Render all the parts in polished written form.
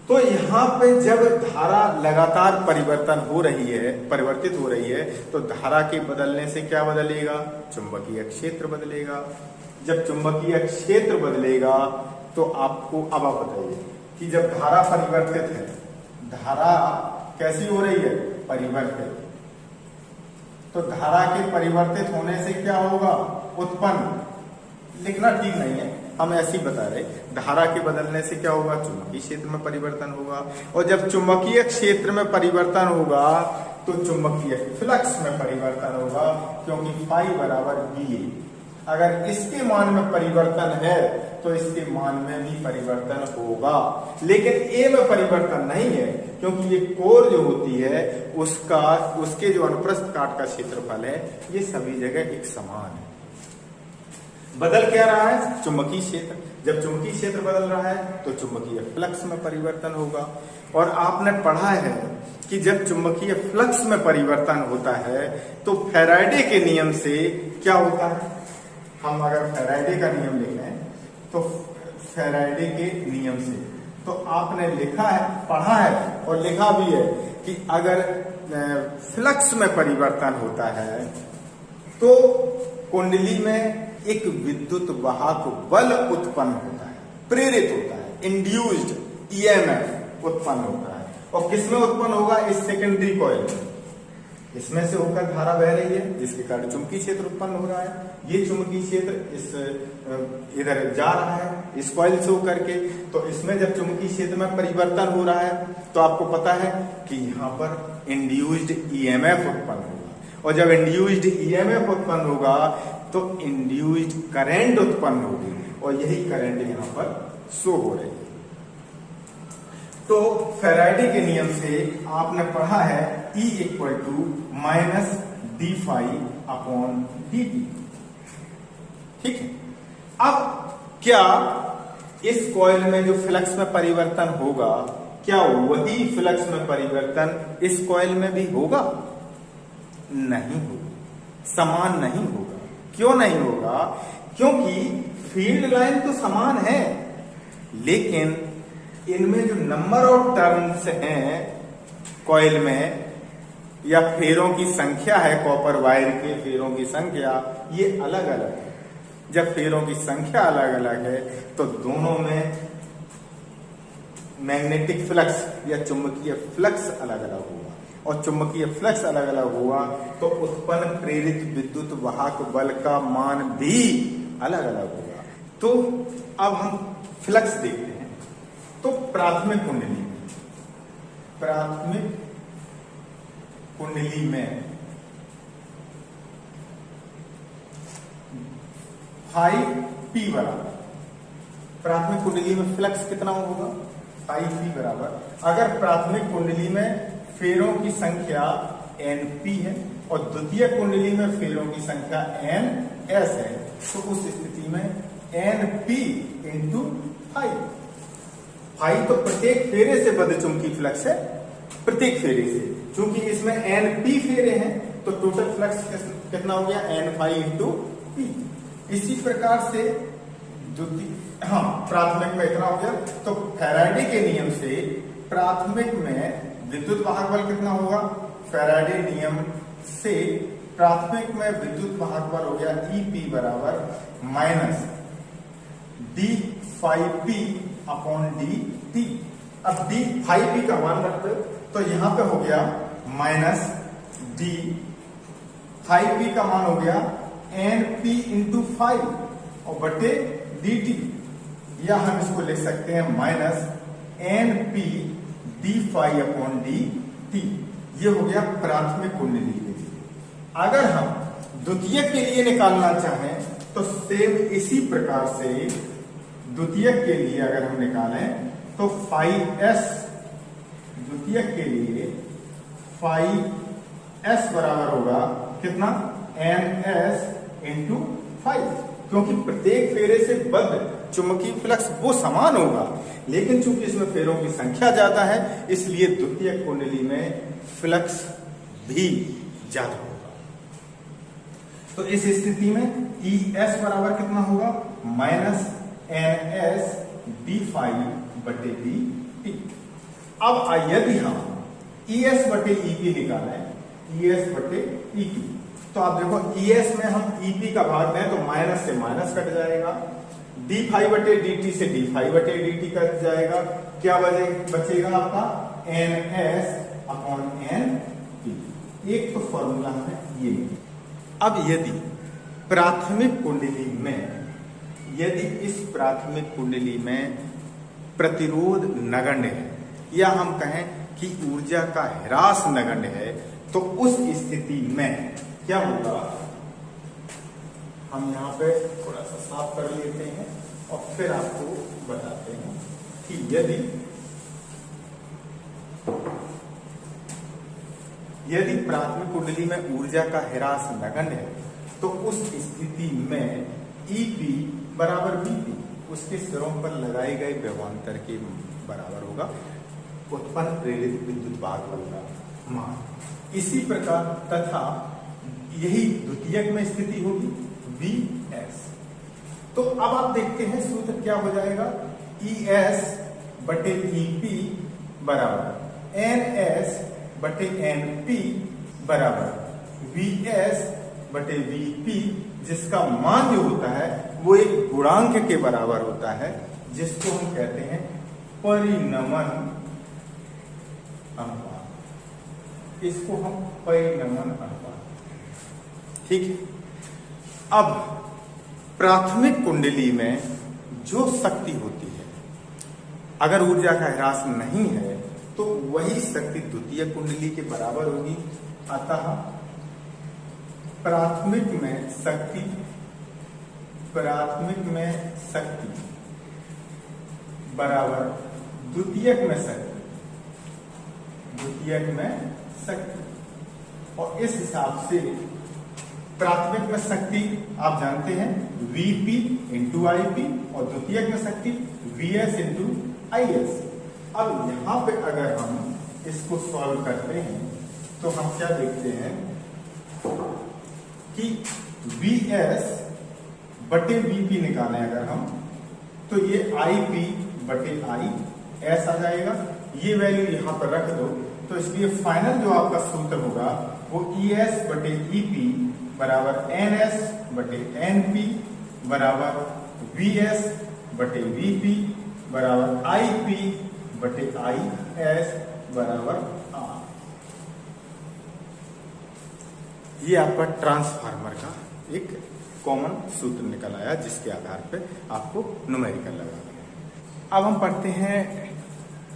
तो यहाँ पे जब धारा लगातार परिवर्तित हो रही है तो धारा के बदलने से क्या बदलेगा? चुंबकीय क्षेत्र बदलेगा। जब चुंबकीय क्षेत्र बदलेगा तो आपको अब आप बताइए कि जब धारा परिवर्तित है, धारा कैसी हो रही है? परिवर्तित। तो धारा के परिवर्तित होने से क्या होगा? उत्पन्न। लिखना ठीक नहीं है, हम ऐसे ही बता रहे। धारा के बदलने से क्या होगा? चुंबकीय क्षेत्र में परिवर्तन होगा। और जब चुंबकीय क्षेत्र में परिवर्तन होगा तो चुंबकीय फ्लक्स में परिवर्तन होगा, क्योंकि फाई बराबर बी। अगर इसके मान में परिवर्तन है तो इसके मान में भी परिवर्तन होगा, लेकिन ए में परिवर्तन नहीं है, क्योंकि ये कोर जो होती है उसके जो अनुप्रस्थ काट का क्षेत्रफल है ये सभी जगह एक समान है। बदल क्या रहा है? चुंबकीय क्षेत्र। जब चुंबकीय क्षेत्र बदल रहा है तो चुंबकीय फ्लक्स में परिवर्तन होगा। और आपने पढ़ा है कि जब चुंबकीय फ्लक्स में परिवर्तन होता है तो फैराडे के नियम से क्या होता है? हम अगर फैराडे का नियम लिखें तो फैराडे के नियम से, तो आपने लिखा है, पढ़ा है और लिखा भी है कि अगर फ्लक्स में परिवर्तन होता है तो कुंडली में एक विद्युत वाहक बल उत्पन्न होता है, प्रेरित होता है, इंड्यूस्ड ईएमएफ उत्पन्न होता है। और किसमें उत्पन्न होगा? इस सेकेंडरी कॉइल में। इसमें से होकर धारा बह रही है, जिसके कारण चुंबकीय क्षेत्र उत्पन्न हो रहा है। ये चुंबकीय क्षेत्र इस इधर जा रहा है इस कॉइल से होकर के, तो इसमें जब चुंबकीय क्षेत्र में परिवर्तन हो रहा है तो आपको पता है कि यहाँ पर इंड्यूस्ड ईएमएफ उत्पन्न होगा। और जब इंड्यूस्ड ईएमएफ उत्पन्न होगा तो इंड्यूस्ड करंट उत्पन्न होगी, और यही करंट यहाँ पर शो हो रही है। तो फैराडे के नियम से आपने पढ़ा है E equal to minus d phi upon d t. ठीक है। अब क्या इस कॉइल में जो फ्लक्स में परिवर्तन होगा, क्या वही फ्लक्स में परिवर्तन इस कॉइल में भी होगा? नहीं होगा, समान नहीं होगा। क्यों नहीं होगा? क्योंकि फील्ड लाइन तो समान है, लेकिन इनमें जो नंबर ऑफ टर्न्स हैं कॉइल में, या फेरों की संख्या है, कॉपर वायर के फेरों की संख्या, ये अलग अलग है। जब फेरों की संख्या अलग अलग है तो दोनों में मैग्नेटिक फ्लक्स या चुंबकीय फ्लक्स अलग अलग होगा, और चुंबकीय फ्लक्स अलग अलग हुआ तो उत्पन्न प्रेरित विद्युत वाहक बल का मान भी अलग अलग होगा। तो अब हम फ्लक्स देखते हैं। तो प्राथमिक कुंडली में फाई पी बराबर, प्राथमिक कुंडली में फ्लक्स कितना होगा? फाई पी बराबर, अगर प्राथमिक कुंडली में फेरों की संख्या NP है और द्वितीय कुंडली में फेरों की संख्या NS है, तो उस स्थिति में NP इंटू फाई तो प्रत्येक फेरे से बद्ध चुंबकीय फ्लक्स है, प्रत्येक फेरे से। चूंकि इसमें NP फेरे हैं तो टोटल फ्लक्स कितना हो गया? N phi into P। इसी प्रकार से प्राथमिक में इतना हो गया। तो फैराडे के नियम से प्राथमिक में विद्युत वाहक बल कितना होगा? फैराडे नियम से प्राथमिक में विद्युत वाहक बल हो गया EP बराबर minus d phi p upon d t. अब डी फाई पी का मान रखते तो यहां पे हो गया माइनस डी फाई पी का मान हो गया एन पी इंटू फाइव और बटे डी टी, या हम इसको लिख सकते हैं minus n p d phi upon d t. ये हो गया प्राथमिक कुंडली के लिए। अगर हम द्वितीयक के लिए निकालना चाहें तो सेम इसी प्रकार से द्वितीयक के लिए अगर हम निकालें तो फाइव एस, द्वितीयक के लिए फाइव एस बराबर होगा कितना? एन एस इंटू फाइव, क्योंकि प्रत्येक फेरे से बद्ध चुंबकीय फ्लक्स वो समान होगा, लेकिन चूंकि इसमें फेरों की संख्या ज्यादा है इसलिए द्वितीयक कुंडली में फ्लक्स भी ज्यादा होगा। तो इस स्थिति में ई एस बराबर कितना होगा? Minus n s d five बटे डी टी। अब यदि हम ES बटे EP निकालें, ES बटे EP, तो आप देखो ES में हम EP का भाग दें तो माइनस से माइनस कट जाएगा, d फाई बटे dt से d फाई बटे dt कट जाएगा, क्या बचेगा आपका NS अपॉन NP। एक तो फॉर्मूला है ये। अब यदि प्राथमिक कुंडली में, यदि इस प्राथमिक कुंडली में प्रतिरोध नगण्य है, या हम कहें कि ऊर्जा का ह्रास नगण्य है, तो उस स्थिति में क्या होगा, हम यहां पे थोड़ा सा साफ कर लेते हैं और फिर आपको बताते हैं कि यदि प्राथमिक कुंडली में ऊर्जा का ह्रास नगण्य है, तो उस स्थिति में EP बराबर BP उसके सिरों पर लगाए गए विभवांतर के बराबर होगा, उत्पन्न प्रेरित विद्युत भाग होगा मान। इसी प्रकार तथा यही द्वितीयक में स्थिति होगी VS। तो अब आप देखते हैं सूत्र क्या हो जाएगा, ES बटे EP बराबर NS बटे NP बराबर VS बटे VP, जिसका मान जो होता है वो एक गुणांक के बराबर होता है, जिसको हम कहते हैं परिनमन अनुपात। इसको हम परिनमन अनुपात, ठीक है। अब प्राथमिक कुंडली में जो शक्ति होती है, अगर ऊर्जा का ह्रास नहीं है तो वही शक्ति द्वितीय कुंडली के बराबर होगी। अतः प्राथमिक में शक्ति बराबर द्वितीयक में शक्ति, और इस हिसाब से प्राथमिक में शक्ति आप जानते हैं VP इंटू IP, और द्वितीयक में शक्ति VS इंटू IS। अब यहां पे अगर हम इसको सॉल्व करते हैं तो हम क्या देखते हैं कि VS बटे VP निकालें अगर हम, तो ये IP बटे IS आ जाएगा। ये वैल्यू यहां पर रख दो, तो इसलिए फाइनल जो आपका सूत्र होगा वो ES बटे EP बराबर NS बटे NP बराबर VS बटे VP बराबर IP बटे IS बराबर R। ये आपका ट्रांसफार्मर का एक कॉमन सूत्र निकल आया, जिसके आधार पे आपको न्यूमेरिकल लगा। अब हम पढ़ते हैं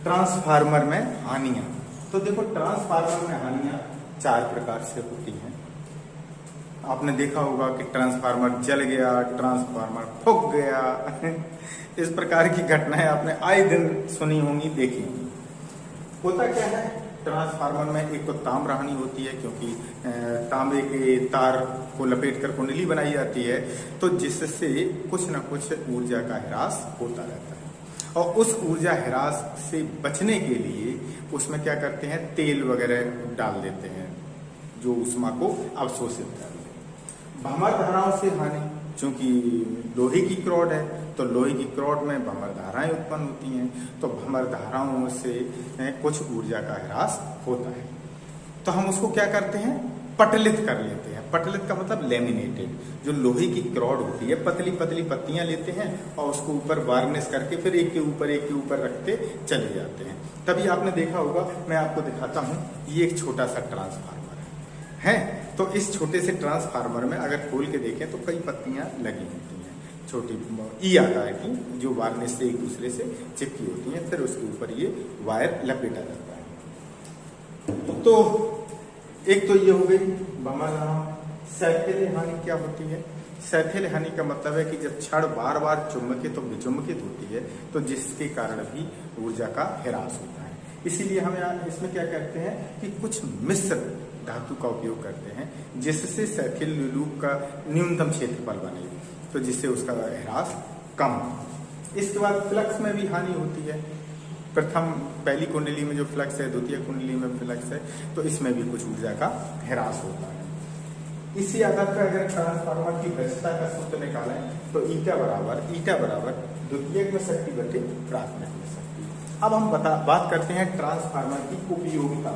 ट्रांसफार्मर में हानियां। तो देखो ट्रांसफार्मर में हानियां 4 प्रकार से होती हैं। आपने देखा होगा कि ट्रांसफार्मर जल गया, ट्रांसफार्मर फूक गया इस प्रकार की घटनाएं आपने आए दिन सुनी होंगी, देखी होंगी। होता क्या है, ट्रांसफार्मर में एक तो ताम्र हानि होती है, क्योंकि तांबे के तार को लपेट कर कुंडली बनाई जाती है, तो जिससे कुछ न कुछ ऊर्जा का ह्रास होता रहता है। और उस ऊर्जा ह्रास से बचने के लिए उसमें क्या करते हैं, तेल वगैरह डाल देते हैं जो ऊष्मा को अवशोषित कर ले। भ्रमर धाराओं से हानि, चूंकि लोहे की क्रॉड है तो लोहे की क्रॉड में भ्रमर धाराएं उत्पन्न होती हैं, तो भ्रमर धाराओं से कुछ ऊर्जा का ह्रास होता है। तो हम उसको क्या करते हैं, पटलित कर लेते हैं। पटलित का मतलब लेमिनेटेड, जो लोहे की क्रॉड होती है, पतली पतली पत्तियां लेते हैं और उसको ऊपर वार्निश करके फिर एक के ऊपर रखते चले जाते हैं। तभी आपने देखा होगा, मैं आपको दिखाता हूं, ये एक छोटा सा ट्रांसफार्मर है। तो इस छोटे से ट्रांसफार्मर में अगर खोल के देखें तो कई पत्तियां लगी होती हैं, छोटी ई आकार की, जो वार्निश से एक दूसरे से चिपकी होती हैं, फिर उसके ऊपर ये वायर लपेटा जाता है। तो एक तो ये हो गई भ्रमर धारा। शैथिल्य हानि क्या होती है, शैथिल्य हानि का मतलब है कि जब क्षण बार बार चुंबकित तो विचुंबकित होती है, तो जिसके कारण भी ऊर्जा का ह्रास होता है। इसीलिए हम यहाँ इसमें क्या करते हैं कि कुछ मिश्र धातु का उपयोग करते हैं, जिससे शैथिल्य लूप का न्यूनतम क्षेत्रफल बने, तो जिससे उसका ह्रास कम हो। इसके बाद फ्लक्स में भी हानि होती है। पहली कुंडली में जो फ्लक्स है, द्वितीय कुंडली में फ्लक्स है, तो इसमें भी कुछ ऊर्जा का ह्रास होता है। इसी आधार पर अगर ट्रांसफार्मर की दक्षता का सूत्र निकालें तो ईटा बराबर द्वितीयक में शक्ति बटे प्राथमिक में शक्ति। अब हम बात करते हैं ट्रांसफार्मर की उपयोगिता।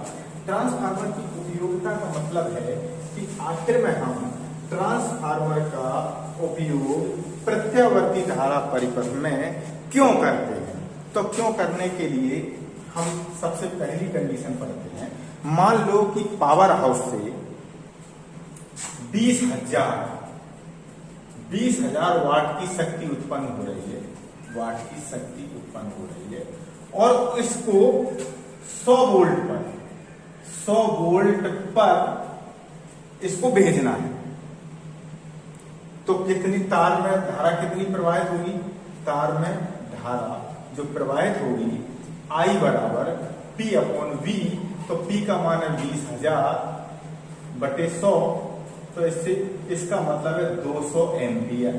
ट्रांसफार्मर की उपयोगिता का मतलब है कि आखिर में हम ट्रांसफार्मर का उपयोग प्रत्यावर्ती धारा परिपथ में क्यों करते हैं। तो क्यों करने के लिए हम सबसे पहली कंडीशन पढ़ते हैं। मान लो कि पावर हाउस से 20,000 वाट की शक्ति उत्पन्न हो रही है, वाट की शक्ति उत्पन्न हो रही है, और इसको 100 वोल्ट पर इसको भेजना है। तो कितनी तार में धारा कितनी प्रवाहित होगी। तार में धारा जो प्रवाहित होगी I बराबर P/V। तो P का मान है 20,000 बटे 100, तो इससे इसका मतलब है 200 एम्पियर।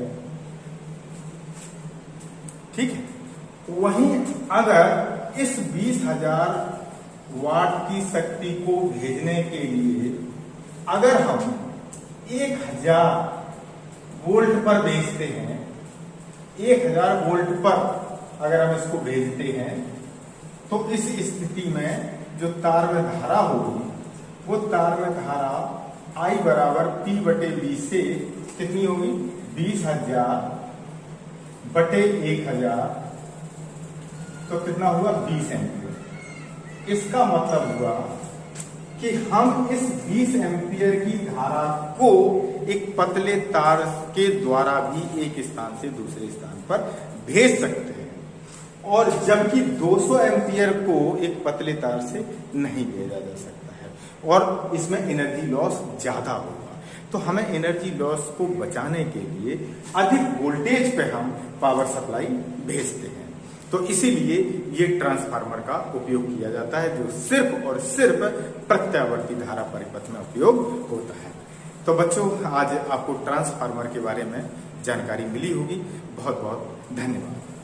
ठीक है। वहीं अगर इस 20,000 वाट की शक्ति को भेजने के लिए अगर हम 1,000 वोल्ट पर भेजते हैं, 1,000 वोल्ट पर अगर हम इसको भेजते हैं, तो इस स्थिति में जो तार में धारा होगी वो तार में धारा I बराबर P/V से कितनी होगी 20,000 बटे 1,000, तो कितना हुआ 20 एम्पियर। इसका मतलब हुआ कि हम इस 20 एम्पियर की धारा को एक पतले तार के द्वारा भी एक स्थान से दूसरे स्थान पर भेज सकते हैं, और जबकि 200 एम्पियर को एक पतले तार से नहीं भेजा जा सकता है, और इसमें एनर्जी लॉस ज्यादा होगा। तो हमें एनर्जी लॉस को बचाने के लिए अधिक वोल्टेज पे हम पावर सप्लाई भेजते हैं। तो इसीलिए ये ट्रांसफार्मर का उपयोग किया जाता है, जो सिर्फ और सिर्फ प्रत्यावर्ती धारा परिपथ में उपयोग होता है। तो बच्चों, आज आपको ट्रांसफार्मर के बारे में जानकारी मिली होगी। बहुत बहुत धन्यवाद।